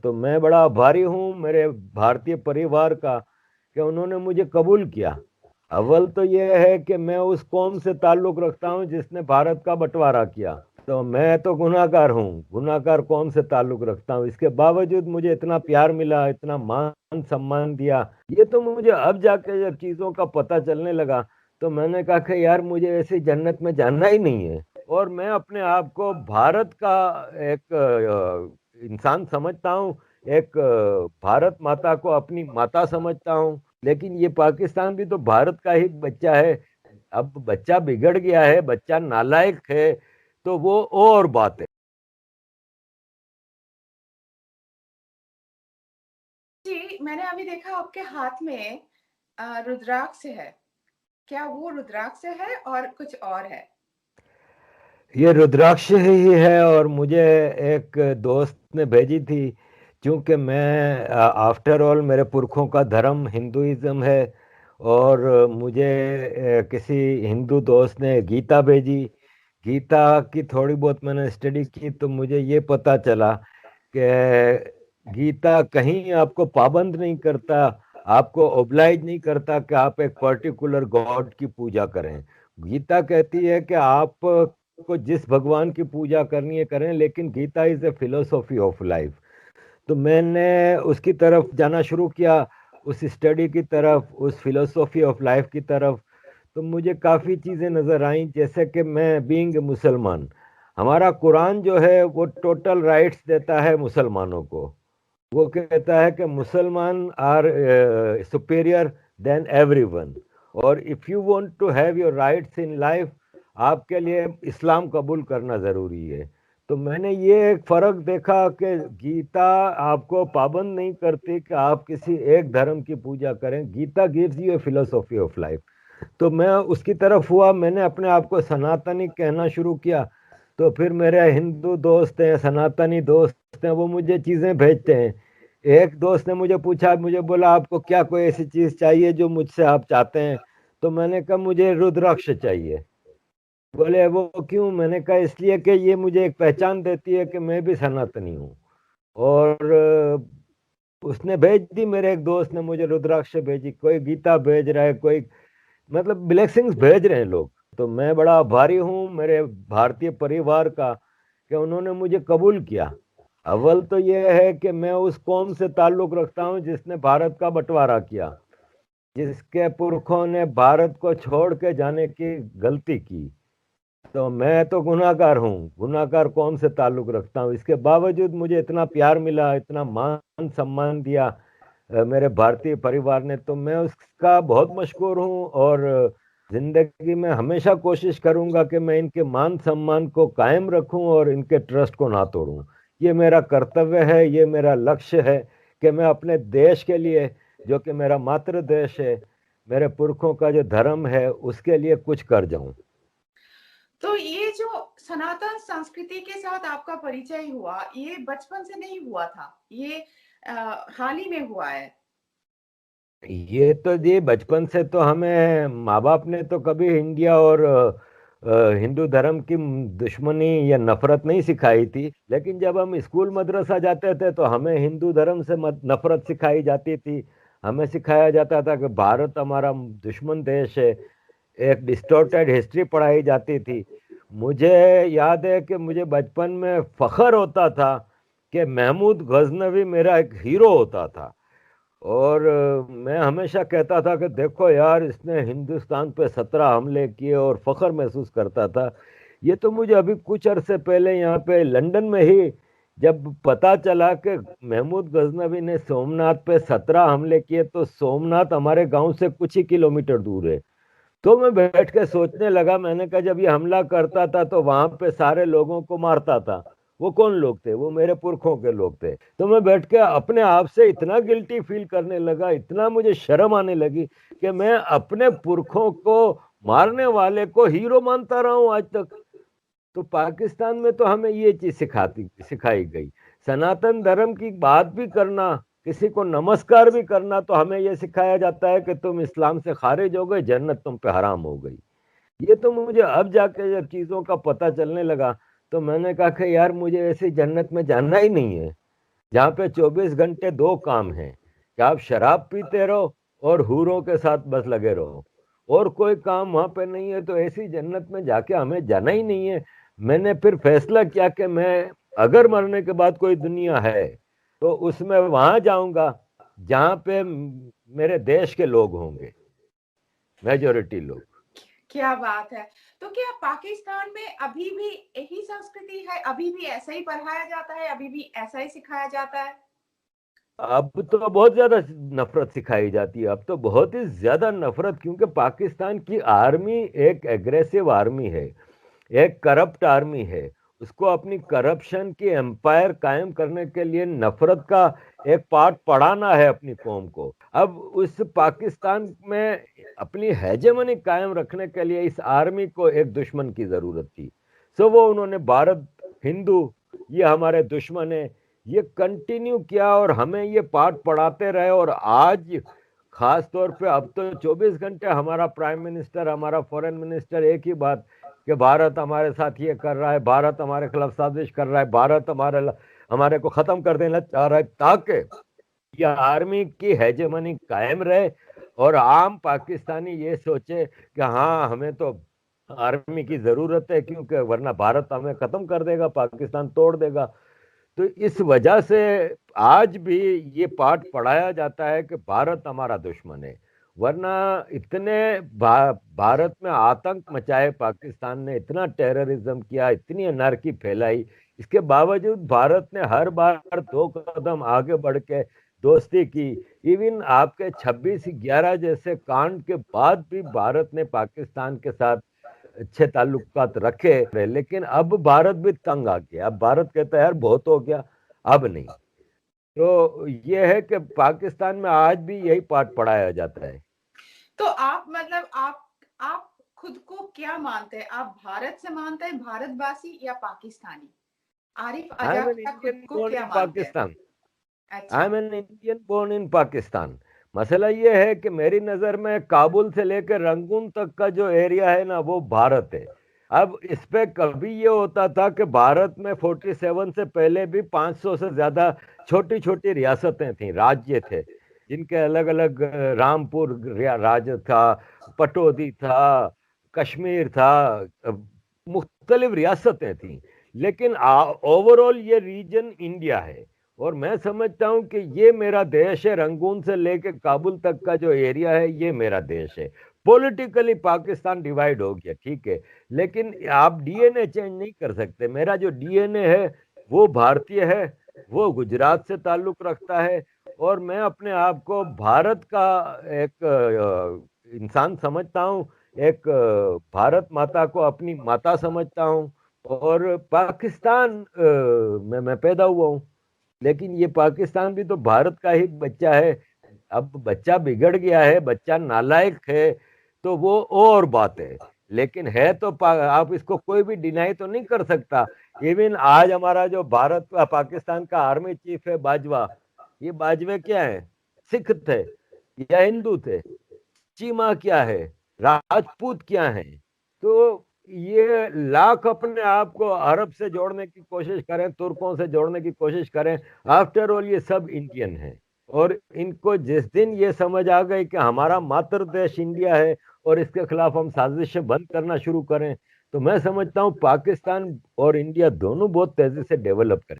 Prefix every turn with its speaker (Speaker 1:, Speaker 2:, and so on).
Speaker 1: तो मैं बड़ा आभारी हूँ मेरे भारतीय परिवार का कि उन्होंने मुझे कबूल किया। अव्वल तो ये है कि मैं उस कौम से ताल्लुक़ रखता हूँ जिसने भारत का बंटवारा किया। तो मैं तो गुनाहगार हूँ, गुनाहगार कौम से ताल्लुक़ रखता हूँ। इसके बावजूद मुझे इतना प्यार मिला, इतना मान सम्मान दिया। ये तो मुझे अब जाके जब चीज़ों का पता चलने लगा, तो मैंने कहा कि यार मुझे ऐसी जन्नत में जाना ही नहीं है। और मैं अपने आप को भारत का एक इंसान समझता हूँ, एक भारत माता को अपनी माता समझता हूँ। लेकिन ये पाकिस्तान भी तो भारत का ही बच्चा है। अब बच्चा बिगड़ गया है, बच्चा नालायक है, तो वो और बात है।
Speaker 2: जी, मैंने अभी देखा आपके हाथ में रुद्राक्ष है। क्या वो रुद्राक्ष है और कुछ और है?
Speaker 1: ये रुद्राक्ष ही है, और मुझे एक दोस्त ने भेजी थी। क्योंकि मैं आफ्टर ऑल मेरे पुरखों का धर्म हिंदुइज्म है। और मुझे किसी हिंदू दोस्त ने गीता भेजी। गीता की थोड़ी बहुत मैंने स्टडी की, तो मुझे ये पता चला कि गीता कहीं आपको पाबंद नहीं करता, आपको ओब्लाइज नहीं करता कि आप एक पर्टिकुलर गॉड की पूजा करें। गीता कहती है कि आप को जिस भगवान की पूजा करनी है करें, लेकिन Gita is a philosophy of life. तो मैंने उसकी तरफ जाना शुरू किया, उस स्टडी की तरफ, उस फिलोसॉफी ऑफ लाइफ की तरफ। तो मुझे काफ़ी चीज़ें नज़र आईं, जैसे कि मैं बीइंग मुसलमान, हमारा कुरान जो है वो टोटल राइट्स देता है मुसलमानों को। वो कहता है कि Musalman are superior than everyone. और if you want to have your rights in life, आपके लिए इस्लाम कबूल करना ज़रूरी है। तो मैंने ये एक फ़र्क देखा कि गीता आपको पाबंद नहीं करती कि आप किसी एक धर्म की पूजा करें। Gita gives you a philosophy of life. तो मैं उसकी तरफ हुआ, मैंने अपने आप को सनातनी कहना शुरू किया। तो फिर मेरे हिंदू दोस्त हैं, सनातनी दोस्त हैं, वो मुझे चीज़ें भेजते हैं। एक दोस्त ने मुझे पूछा, मुझे बोला आपको क्या कोई ऐसी चीज़ चाहिए जो मुझसे आप चाहते हैं? तो मैंने कहा मुझे रुद्राक्ष चाहिए। बोले वो क्यों? मैंने कहा इसलिए कि ये मुझे एक पहचान देती है कि मैं भी सनातनी हूँ। और उसने भेज दी, मेरे एक दोस्त ने मुझे रुद्राक्ष भेजी, कोई गीता भेज रहा है, कोई मतलब ब्लेसिंग्स भेज रहे हैं लोग। तो मैं बड़ा आभारी हूँ मेरे भारतीय परिवार का कि उन्होंने मुझे कबूल किया। अव्वल तो ये है कि मैं उस कौम से ताल्लुक़ रखता हूँ जिसने भारत का बंटवारा किया, जिसके पुरखों ने भारत को छोड़ के जाने की गलती की। तो मैं तो गुनाहगार हूँ, गुनाहगार कौम से ताल्लुक़ रखता हूँ। इसके बावजूद मुझे इतना प्यार मिला, इतना मान सम्मान दिया मेरे भारतीय परिवार ने, तो मैं उसका बहुत मशकूर हूँ। और ज़िंदगी में हमेशा कोशिश करूँगा कि मैं इनके मान सम्मान को कायम रखूँ और इनके ट्रस्ट को ना तोड़ूँ। ये मेरा कर्तव्य है, ये मेरा लक्ष्य है कि मैं अपने देश के लिए, जो कि मेरा मातृ देश है, मेरे पुरखों का जो धर्म है, उसके लिए कुछ कर जाऊँ।
Speaker 2: तो ये जो सनातन संस्कृति के साथ आपका परिचय हुआ, ये बचपन से नहीं हुआ था। ये हाल ही में हुआ है।
Speaker 1: ये बचपन से तो हमें माँ बाप ने तो कभी इंडिया और हिंदू धर्म की दुश्मनी या नफरत नहीं सिखाई थी। लेकिन जब हम स्कूल मदरसा जाते थे तो हमें हिंदू धर्म से नफरत सिखाई जाती थी। हमें सिखाया जाता था कि भारत हमारा दुश्मन देश है। एक डिस्टॉर्टेड हिस्ट्री पढ़ाई जाती थी। मुझे याद है कि मुझे बचपन में फख्र होता था कि महमूद गजनवी मेरा एक हीरो होता था। और मैं हमेशा कहता था कि देखो यार, इसने हिंदुस्तान पे 17 हमले किए, और फख्र महसूस करता था। ये तो मुझे अभी कुछ अरसे पहले यहाँ पे लंदन में ही जब पता चला कि महमूद गजनवी ने सोमनाथ पे 17 हमले किए, तो सोमनाथ हमारे गांव से कुछ ही किलोमीटर दूर है। तो मैं बैठ के सोचने लगा, मैंने कहा जब ये हमला करता था तो वहां पे सारे लोगों को मारता था। वो कौन लोग थे? वो मेरे पुरखों के लोग थे। तो मैं बैठ के अपने आप से इतना गिल्टी फील करने लगा, इतना मुझे शर्म आने लगी कि मैं अपने पुरखों को मारने वाले को हीरो मानता रहा हूं आज तक। तो पाकिस्तान में तो हमें ये चीज सिखाई गई। सनातन धर्म की बात भी करना, किसी को नमस्कार भी करना, तो हमें ये सिखाया जाता है कि तुम इस्लाम से खारिज हो गए, जन्नत तुम पे हराम हो गई। ये तो मुझे अब जाके जब चीजों का पता चलने लगा, तो मैंने कहा कि यार मुझे ऐसी जन्नत में जाना ही नहीं है। जहाँ पे 24 घंटे दो काम हैं कि आप शराब पीते रहो और हूरों के साथ बस लगे रहो, और कोई काम वहां पे नहीं है। तो ऐसी जन्नत में जाके हमें जाना ही नहीं है। मैंने फिर फैसला किया कि मैं, अगर मरने के बाद कोई दुनिया है तो उसमें वहां जाऊंगा जहाँ पे मेरे देश के लोग होंगे, मेजोरिटी लोग।
Speaker 2: क्या बात है। तो क्या पाकिस्तान में अभी भी यही संस्कृति है? अभी भी ऐसा ही पढ़ाया जाता है? अभी भी ऐसा ही सिखाया जाता है?
Speaker 1: अब तो बहुत ज्यादा नफरत सिखाई जाती है, अब तो बहुत ही ज्यादा नफरत, क्योंकि पाकिस्तान की आर्मी एक एग्रेसिव आर्मी है, एक करप्ट आर्मी है। उसको अपनी करप्शन की एम्पायर कायम करने के लिए नफरत का एक पार्ट पढ़ाना है अपनी कौम को। अब उस पाकिस्तान में अपनी हेजेमनी कायम रखने के लिए इस आर्मी को एक दुश्मन की जरूरत थी। सो वो उन्होंने भारत, हिंदू, ये हमारे दुश्मन है, ये कंटिन्यू किया और हमें ये पाठ पढ़ाते रहे। और आज खास तौर पे अब तो 24 घंटे हमारा प्राइम मिनिस्टर, हमारा फॉरेन मिनिस्टर एक ही बात कि भारत हमारे साथ ये कर रहा है, भारत हमारे खिलाफ साजिश कर रहा है, भारत हमारे को खत्म कर देना चाह रहा है, ताकि यह आर्मी की हेजेमनी कायम रहे और आम पाकिस्तानी ये सोचे कि हाँ हमें तो आर्मी की जरूरत है, क्योंकि वरना भारत हमें खत्म कर देगा, पाकिस्तान तोड़ देगा। तो इस वजह से आज भी ये पाठ पढ़ाया जाता है कि भारत हमारा दुश्मन है। वरना इतने भारत में आतंक मचाए पाकिस्तान ने, इतना टेररिज्म किया, इतनी अनारकी फैलाई, इसके बावजूद भारत ने हर बार दो कदम आगे बढ़ के दोस्ती की। इवन आपके 26/11 जैसे कांड के बाद भी भारत ने पाकिस्तान के साथ अच्छे ताल्लुकात रखे, लेकिन अब भारत भी तंग आ गया। अब भारत कहता है यार बहुत हो गया, अब नहीं। तो ये है कि पाकिस्तान में आज भी यही पाठ पढ़ाया जाता है।
Speaker 2: तो आप मतलब आप खुद को क्या मानते हैं? आप भारत से मानते हैं, भारतवासी या Pakistani? Arif
Speaker 1: I am
Speaker 2: Azad
Speaker 1: an
Speaker 2: का खुद
Speaker 1: इंडियन
Speaker 2: को
Speaker 1: बोर्न
Speaker 2: क्या
Speaker 1: इन
Speaker 2: मानते हैं?
Speaker 1: पाकिस्तान। आई
Speaker 2: अच्छा।
Speaker 1: Am an Indian born in Pakistan. मसला ये है कि मेरी नज़र में काबुल से लेकर रंगून तक का जो एरिया है ना, वो भारत है। अब इस पे कभी ये होता था कि भारत में 47 से पहले भी 500 से ज्यादा छोटी छोटी रियासतें थीं, राज्य थे, जिनके अलग अलग, रामपुर राज्य था, पटौदी था, कश्मीर था, मुख्तलिफ रियासतें थीं। लेकिन ओवरऑल ये रीजन इंडिया है। और मैं समझता हूं कि ये मेरा देश है, रंगून से लेके काबुल तक का जो एरिया है ये मेरा देश है। पॉलिटिकली पाकिस्तान डिवाइड हो गया, ठीक है, लेकिन आप डीएनए चेंज नहीं कर सकते। मेरा जो डीएनए है वो भारतीय है, वो गुजरात से ताल्लुक रखता है। और मैं अपने आप को भारत का एक इंसान समझता हूँ, एक भारत माता को अपनी माता समझता हूँ। और पाकिस्तान में मैं पैदा हुआ हूँ, लेकिन ये पाकिस्तान भी तो भारत का ही बच्चा है। अब बच्चा बिगड़ गया है, बच्चा नालायक है, तो वो और बात है। लेकिन है तो आप इसको कोई भी डिनाई तो नहीं कर सकता। इवन आज हमारा जो भारत पाकिस्तान का आर्मी चीफ है बाजवा, ये बाजवे क्या है, सिख थे या हिंदू थे? चीमा क्या है, राजपूत क्या है? तो ये लाख अपने आप को अरब से जोड़ने की कोशिश करें, तुर्कों से जोड़ने की कोशिश करें, आफ्टर ऑल ये सब इंडियन है। और इनको जिस दिन ये समझ आ गई कि हमारा मातृ देश इंडिया है और इसके खिलाफ हम साजिशें बंद करना शुरू करें, तो मैं समझता हूँ पाकिस्तान और इंडिया दोनों बहुत तेजी से डेवलप करें।